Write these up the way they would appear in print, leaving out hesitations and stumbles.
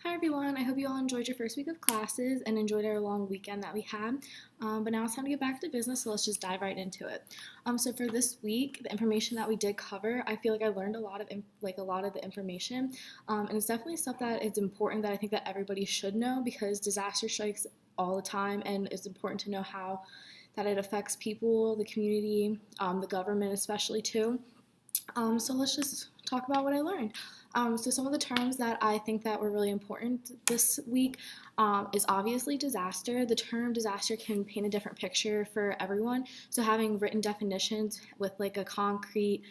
Hi everyone, I hope you all enjoyed your first week of classes and enjoyed our long weekend that we had. But now it's time to get back to business, so let's just dive right into it. So for this week, the information that we did cover, I feel like I learned a lot of the information, and it's definitely stuff that is important that I think that everybody should know because disaster strikes all the time, and it's important to know how that it affects people, the community, the government especially too. So let's just talk about what I learned. So some of the terms that I think that were really important this week is obviously disaster. The term disaster can paint a different picture for everyone. So having written definitions with like a concrete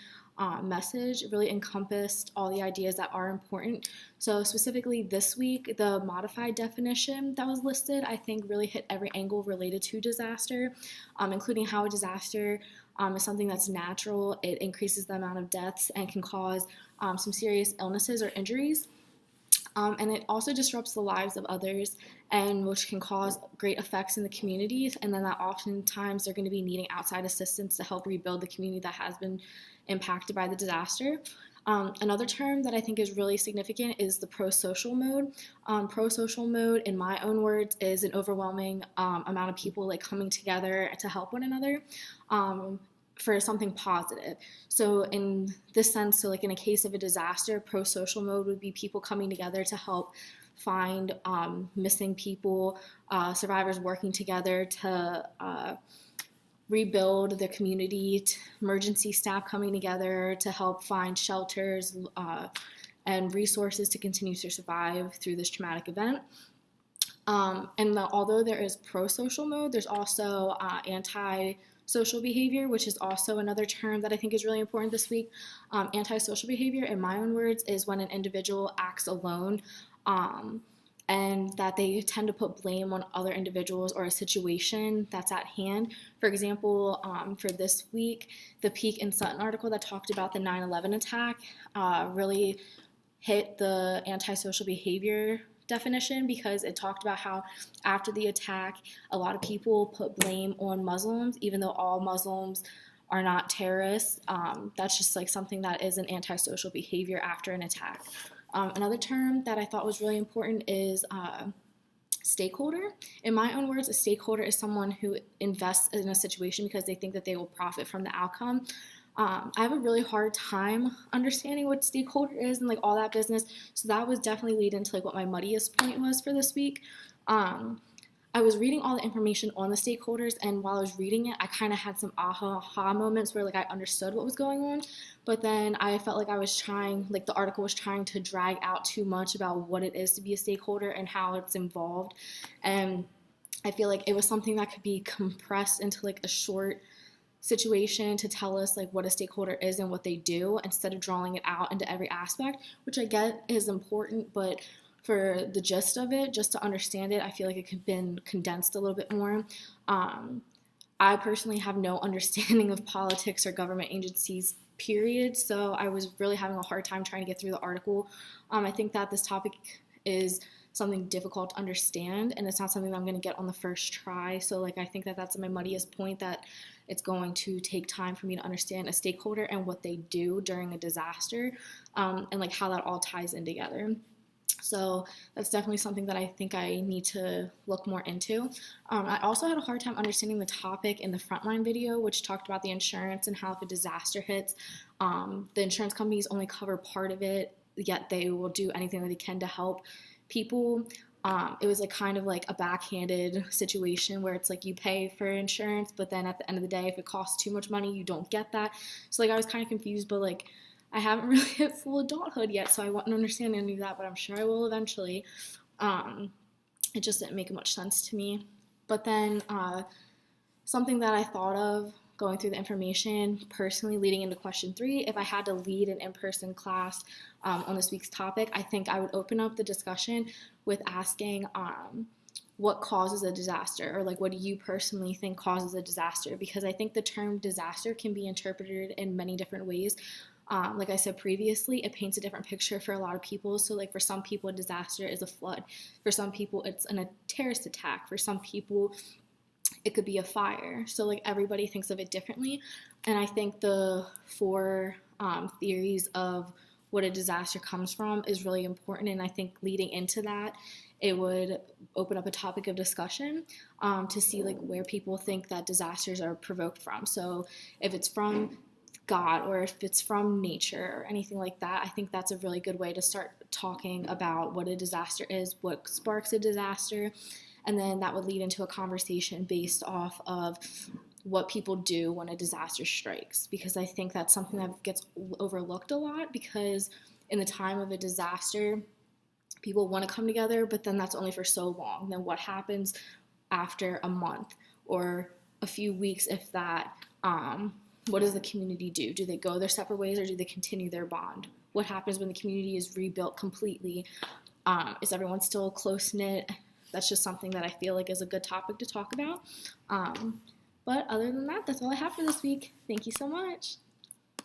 message really encompassed all the ideas that are important. So specifically this week, the modified definition that was listed, I think really hit every angle related to disaster, including how a disaster is something that's natural. It increases the amount of deaths and can cause some serious illnesses or injuries. And it also disrupts the lives of others, and which can cause great effects in the communities. And then that oftentimes they're going to be needing outside assistance to help rebuild the community that has been impacted by the disaster. Another term that I think is really significant is the pro-social mode. Pro-social mode, in my own words, is an overwhelming amount of people like coming together to help one another. For something positive. So in this sense, so like in a case of a disaster, pro-social mode would be people coming together to help find missing people, survivors working together to rebuild the community, emergency staff coming together to help find shelters and resources to continue to survive through this traumatic event. Although there is pro-social mode, there's also anti-social behavior, which is also another term that I think is really important this week. Anti-social behavior, in my own words, is when an individual acts alone and that they tend to put blame on other individuals or a situation that's at hand. For example, for this week, the Peak and Sutton article that talked about the 9/11 attack really hit the antisocial behavior definition because it talked about how after the attack, a lot of people put blame on Muslims, even though all Muslims are not terrorists. That's just like something that is an antisocial behavior after an attack. Another term that I thought was really important is stakeholder. In my own words, a stakeholder is someone who invests in a situation because they think that they will profit from the outcome. I have a really hard time understanding what stakeholder is and like all that business. So that was definitely lead into like what my muddiest point was for this week. I was reading all the information on the stakeholders, and while I was reading it, I kind of had some aha moments where like I understood what was going on, but then I felt like the article was trying to drag out too much about what it is to be a stakeholder and how it's involved, and I feel like it was something that could be compressed into like a short situation to tell us like what a stakeholder is and what they do instead of drawing it out into every aspect, which I get is important, but for the gist of it, just to understand it, I feel like it could have been condensed a little bit more. I personally have no understanding of politics or government agencies, period, so I was really having a hard time trying to get through the article. I think that this topic is something difficult to understand, and it's not something that I'm going to get on the first try. So like I think that that's my muddiest point, that it's going to take time for me to understand a stakeholder and what they do during a disaster, and like how that all ties in together. So that's definitely something that I think I need to look more into. I also had a hard time understanding the topic in the Frontline video, which talked about the insurance and how if a disaster hits, the insurance companies only cover part of it, yet they will do anything that they can to help people. It was like kind of like a backhanded situation where it's like you pay for insurance, but then at the end of the day, if it costs too much money, you don't get that. So like I was kind of confused, but like I haven't really hit full adulthood yet, so I wouldn't understand any of that, but I'm sure I will eventually. It just didn't make much sense to me. But then something that I thought of going through the information personally leading into question 3, if I had to lead an in-person class on this week's topic, I think I would open up the discussion with asking what causes a disaster, or like what do you personally think causes a disaster, because I think the term disaster can be interpreted in many different ways. Like I said previously, it paints a different picture for a lot of people. So like for some people, a disaster is a flood. For some people, it's a terrorist attack. For some people, it could be a fire. So like everybody thinks of it differently. And I think the 4 theories of what a disaster comes from is really important. And I think leading into that, it would open up a topic of discussion to see like where people think that disasters are provoked from. So if it's from God or if it's from nature or anything like that, I think that's a really good way to start talking about what a disaster is, what sparks a disaster, and then that would lead into a conversation based off of what people do when a disaster strikes, because I think that's something that gets overlooked a lot, because in the time of a disaster, people want to come together, but then that's only for so long. Then what happens after a month or a few weeks, if that? What does the community do? Do they go their separate ways or do they continue their bond? What happens when the community is rebuilt completely? Is everyone still close-knit? That's just something that I feel like is a good topic to talk about. But other than that, that's all I have for this week. Thank you so much.